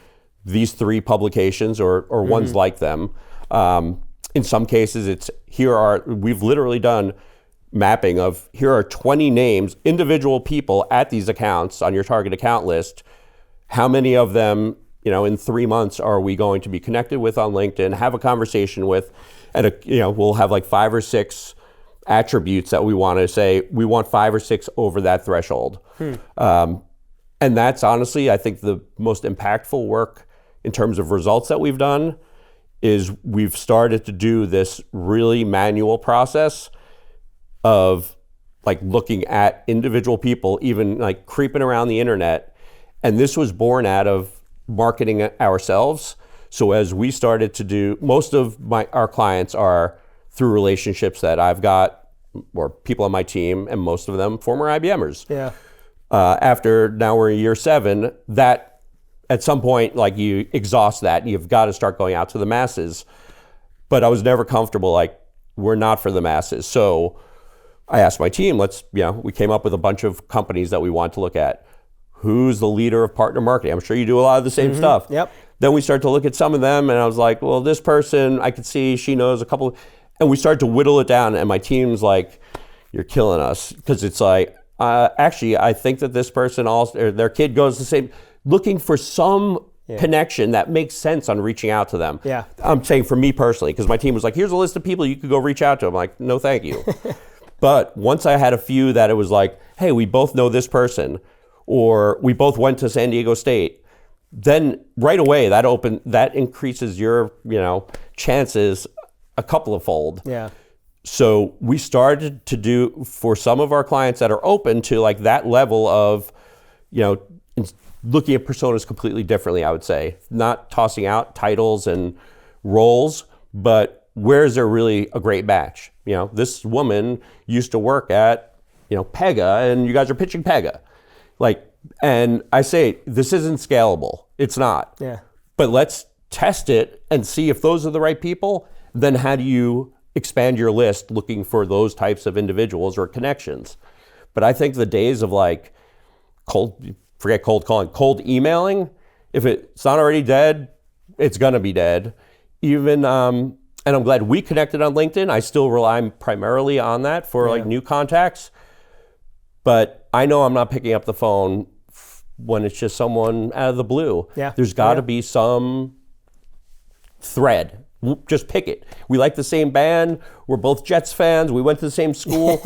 these 3 publications or ones like them. In some cases, we've literally done mapping of here are 20 names, individual people at these accounts on your target account list. How many of them, in 3 months are we going to be connected with on LinkedIn, have a conversation with, and we'll have like 5 or 6 attributes that we want to say, we want 5 or 6 over that threshold. And that's honestly, I think the most impactful work in terms of results that we've done is we've started to do this really manual process of like looking at individual people, even like creeping around the internet. And this was born out of marketing ourselves. So as we started to do, most of our clients are through relationships that I've got or people on my team, and most of them former IBMers. Yeah. After now we're in year 7, that at some point, like you exhaust that, and you've got to start going out to the masses. But I was never comfortable, like we're not for the masses. So I asked my team, we came up with a bunch of companies that we want to look at. Who's the leader of partner marketing? I'm sure you do a lot of the same stuff. Yep. Then we started to look at some of them, and I was like, well, this person, I could see she knows a couple, and we started to whittle it down, and my team's like, you're killing us. Because it's like, actually, I think that this person also, or their kid goes the same, looking for some connection that makes sense on reaching out to them. Yeah. I'm saying for me personally, because my team was like, here's a list of people you could go reach out to. I'm like, no, thank you. But once I had a few that it was like, hey, we both know this person, or we both went to San Diego State, then right away that increases your, chances a couple of fold. Yeah. So we started to do for some of our clients that are open to like that level of, looking at personas completely differently, I would say. Not tossing out titles and roles, but where is there really a great match? This woman used to work at, Pega, and you guys are pitching Pega. And I say, this isn't scalable. It's not. Yeah. But let's test it and see if those are the right people. Then how do you expand your list looking for those types of individuals or connections? But I think the days of like forget cold calling, cold emailing, if it's not already dead, it's going to be dead. Even, and I'm glad we connected on LinkedIn. I still rely primarily on that for like new contacts. But I know I'm not picking up the phone when it's just someone out of the blue. Yeah. There's got to be some thread. Just pick it. We like the same band. We're both Jets fans. We went to the same school.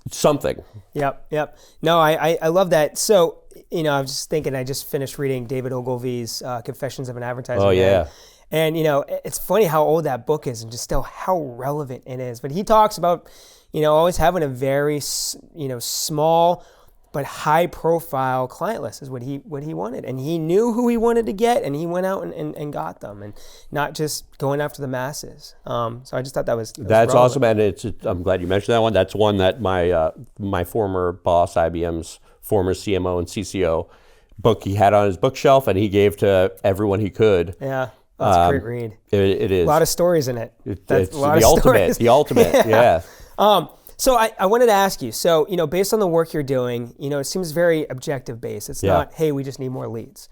Something. Yep. No, I love that. So, I was just thinking, I just finished reading David Ogilvy's Confessions of an Advertiser. Oh, yeah. And, it's funny how old that book is and just still how relevant it is. But he talks about, always having a very, small but high profile client list is what he wanted. And he knew who he wanted to get, and he went out and got them, and not just going after the masses. So I just thought that's relevant. Awesome. And I'm glad you mentioned that one. That's one that my former boss, IBM's former CMO and CCO, book he had on his bookshelf, and he gave to everyone he could. Yeah. That's a great read. It is. A lot of stories in it. It's the ultimate. Yeah. So I wanted to ask you, so, based on the work you're doing, it seems very objective based. It's not, hey, we just need more leads.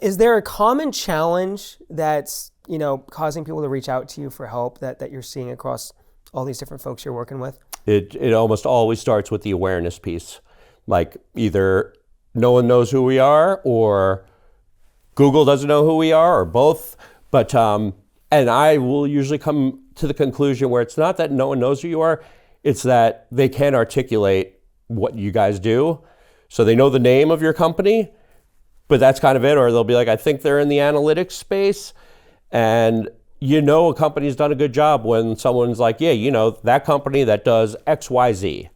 Is there a common challenge that's, causing people to reach out to you for help that you're seeing across all these different folks you're working with? It almost always starts with the awareness piece. Like either no one knows who we are, or Google doesn't know who we are, or both. But, and I will usually come to the conclusion where it's not that no one knows who you are, it's that they can't articulate what you guys do. So they know the name of your company, but that's kind of it. Or they'll be like, I think they're in the analytics space. And a company's done a good job when someone's like, yeah, that company that does X, Y, Z.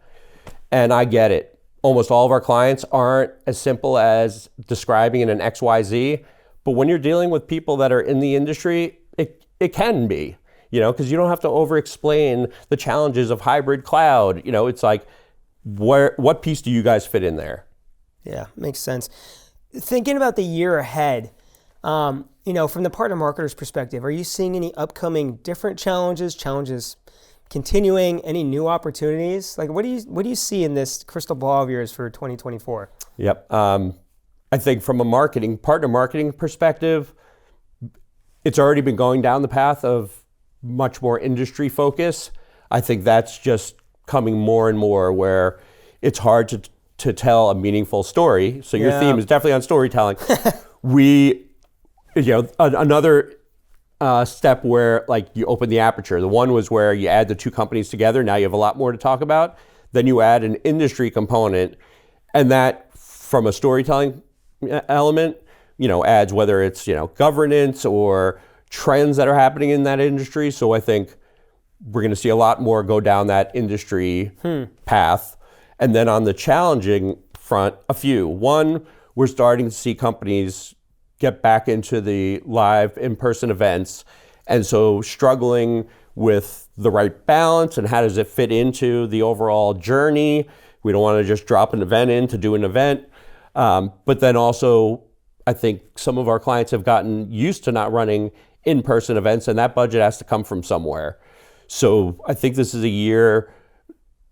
And I get it. Almost all of our clients aren't as simple as describing it in X, Y, Z. But when you're dealing with people that are in the industry, it can be. Because you don't have to over-explain the challenges of hybrid cloud. It's like, what piece do you guys fit in there? Yeah, makes sense. Thinking about the year ahead, from the partner marketer's perspective, are you seeing any upcoming different challenges continuing? Any new opportunities? Like, what do you see in this crystal ball of yours for 2024? Yep. I think from a partner marketing perspective, it's already been going down the path of much more industry focus. I think that's just coming more and more where it's hard to tell a meaningful story. So your theme is definitely on storytelling. Another step where like you open the aperture. The one was where you add the two companies together. Now you have a lot more to talk about. Then you add an industry component, and that from a storytelling element, adds whether it's, governance or trends that are happening in that industry. So I think we're going to see a lot more go down that industry path. And then on the challenging front, a few. One, we're starting to see companies get back into the live in-person events. And so struggling with the right balance and how does it fit into the overall journey. We don't want to just drop an event in to do an event. But then also, I think some of our clients have gotten used to not running in-person events, and that budget has to come from somewhere. So I think this is a year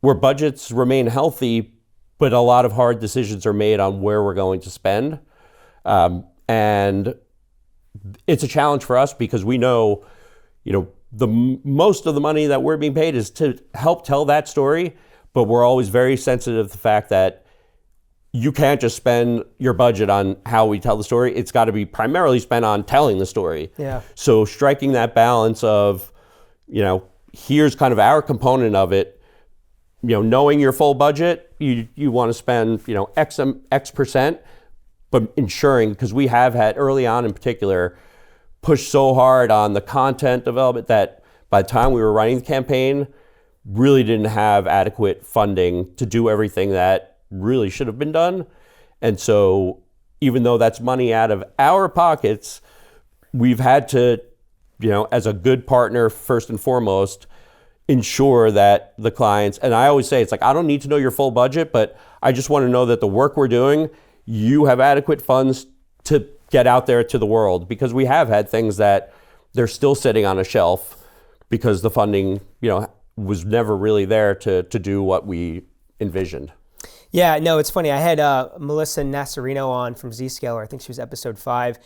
where budgets remain healthy, but a lot of hard decisions are made on where we're going to spend. And it's a challenge for us because we know, most of the money that we're being paid is to help tell that story, but we're always very sensitive to the fact that you can't just spend your budget on how we tell the story. It's got to be primarily spent on telling the story. Yeah. So striking that balance of, here's kind of our component of it, knowing your full budget, you want to spend, X percent, but ensuring, because we have had early on in particular, pushed so hard on the content development that by the time we were running the campaign, really didn't have adequate funding to do everything that really should have been done. And so even though that's money out of our pockets, we've had to, as a good partner, first and foremost, ensure that the clients, and I always say, it's like, I don't need to know your full budget, but I just want to know that the work we're doing, you have adequate funds to get out there to the world, because we have had things that they're still sitting on a shelf because the funding, was never really there to do what we envisioned. Yeah, no, it's funny. I had Melissa Nasarino on from Zscaler. I think she was episode 5.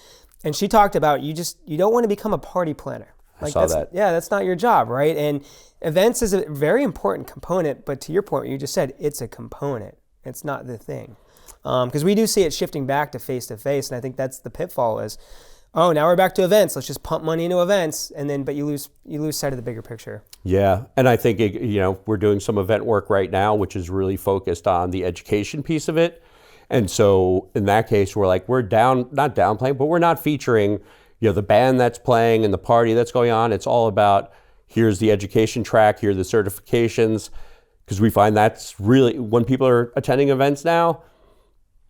And she talked about you don't want to become a party planner. I saw that. Yeah, that's not your job, right? And events is a very important component, but to your point, you just said it's a component. It's not the thing. Because we do see it shifting back to face-to-face, and I think that's the pitfall is, oh, now we're back to events. Let's just pump money into events, but you lose sight of the bigger picture. Yeah, and I think we're doing some event work right now, which is really focused on the education piece of it. And so in that case, we're not downplaying, but we're not featuring, the band that's playing and the party that's going on. It's all about here's the education track, here are the certifications, because we find that's really when people are attending events now.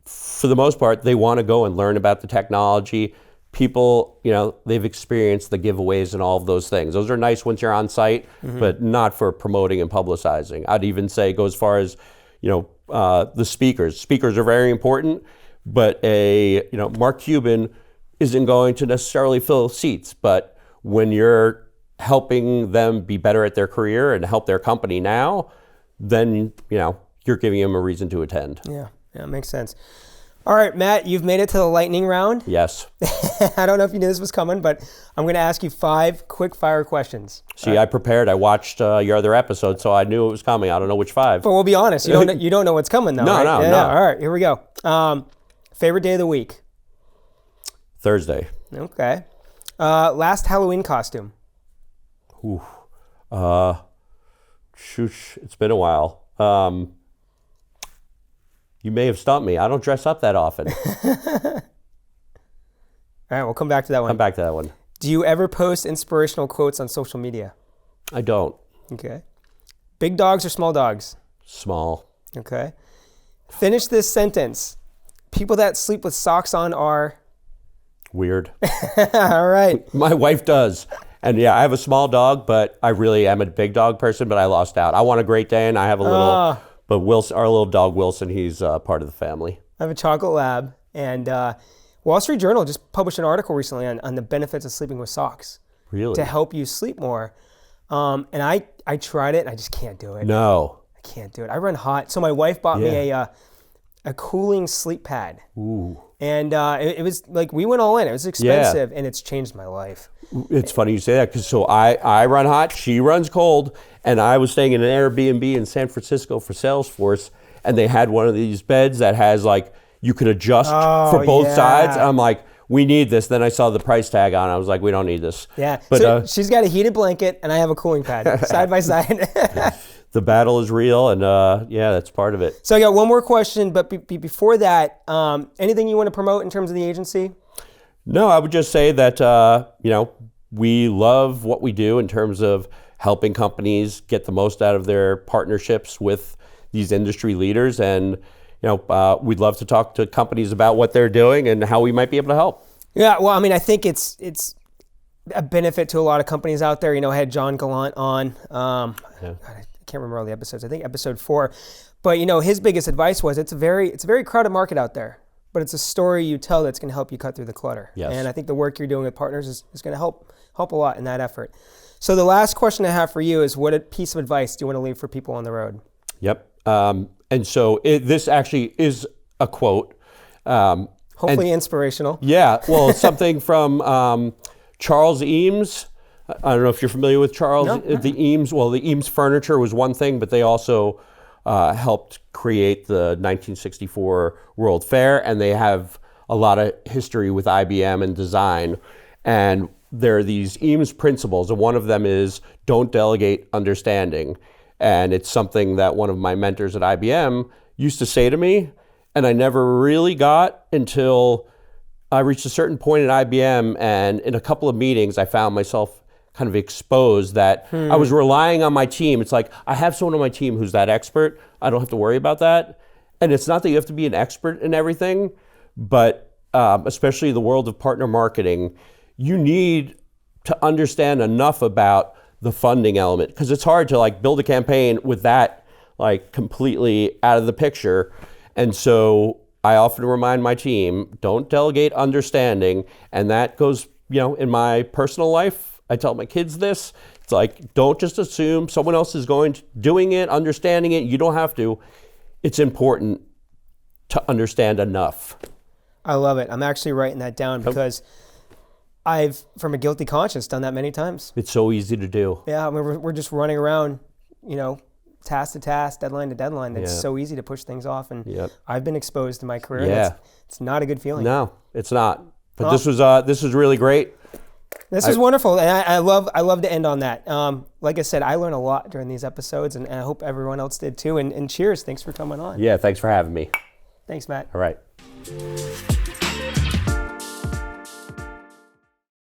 For the most part, they want to go and learn about the technology. People, they've experienced the giveaways and all of those things. Those are nice once you're on site, but not for promoting and publicizing. I'd even say go as far as, the speakers. Speakers are very important, but Mark Cuban isn't going to necessarily fill seats. But when you're helping them be better at their career and help their company now, then, you're giving them a reason to attend. Yeah, makes sense. All right, Matt, you've made it to the lightning round. Yes. I don't know if you knew this was coming, but I'm going to ask you 5 quick fire questions. See, I prepared. I watched your other episode, so I knew it was coming. I don't know which 5. But we'll be honest. You don't know what's coming, though, right? No. Yeah. All right, here we go. Favorite day of the week? Thursday. Okay. Last Halloween costume? Ooh. Shoosh. It's been a while. You may have stumped me. I don't dress up that often. All right, we'll come back to that one. Come back to that one. Do you ever post inspirational quotes on social media? I don't. Okay. Big dogs or small dogs? Small. Okay. Finish this sentence. People that sleep with socks on are? Weird. All right. My wife does. And yeah, I have a small dog, but I really am a big dog person, but I lost out. I want a Great Dane. I have a little... But Wilson, our little dog Wilson, he's part of the family. I have a chocolate lab, and Wall Street Journal just published an article recently on the benefits of sleeping with socks. Really? To help you sleep more. And I tried it and I just can't do it. No. I can't do it. I run hot. So my wife bought me a cooling sleep pad. Ooh. And it was like, we went all in. It was expensive and it's changed my life. It's funny you say that because so I run hot, she runs cold, and I was staying in an Airbnb in San Francisco for Salesforce, and they had one of these beds that has like, you could adjust for both sides. I'm like, we need this. Then I saw the price tag on it. I was like, we don't need this. Yeah. But so she's got a heated blanket and I have a cooling pad side by side. The battle is real, and that's part of it. So I got one more question, but before that, anything you want to promote in terms of the agency? No, I would just say that, we love what we do in terms of helping companies get the most out of their partnerships with these industry leaders. And, we'd love to talk to companies about what they're doing and how we might be able to help. Yeah, well, I mean, I think it's a benefit to a lot of companies out there. I had John Gallant on. God, I can't remember all the episodes. I think episode 4. But, his biggest advice was it's a very crowded market out there. But it's a story you tell that's going to help you cut through the clutter. Yes. And I think the work you're doing with partners is going to help a lot in that effort. So the last question I have for you is, what piece of advice do you want to leave for people on the road? Yep. And so this actually is a quote. Hopefully inspirational. Yeah. Well, something from Charles Eames. I don't know if you're familiar with Charles. No. The Eames. Well, the Eames furniture was one thing, but they also helped create the 1964 World Fair, and they have a lot of history with IBM and design. And there are these Eames principles, and one of them is don't delegate understanding. And it's something that one of my mentors at IBM used to say to me, and I never really got until I reached a certain point at IBM, and in a couple of meetings, I found myself kind of exposed that I was relying on my team. It's like, I have someone on my team who's that expert. I don't have to worry about that. And it's not that you have to be an expert in everything, but especially the world of partner marketing, you need to understand enough about the funding element, because it's hard to build a campaign with that completely out of the picture. And so I often remind my team, don't delegate understanding. And that goes, in my personal life, I tell my kids this. It's like, don't just assume someone else is doing it, understanding it. You don't have to. It's important to understand enough. I love it. I'm actually writing that down because I've, from a guilty conscience, done that many times. It's so easy to do. Yeah, I mean, we're just running around, task to task, dedeadline to deadline. It's so easy to push things off. And I've been exposed in my career. Yeah. It's not a good feeling. No, it's not. But this was really great. This is wonderful, and I love to end on that. Like I said, I learned a lot during these episodes, and I hope everyone else did too. And cheers, thanks for coming on. Yeah, thanks for having me. Thanks, Matt. All right.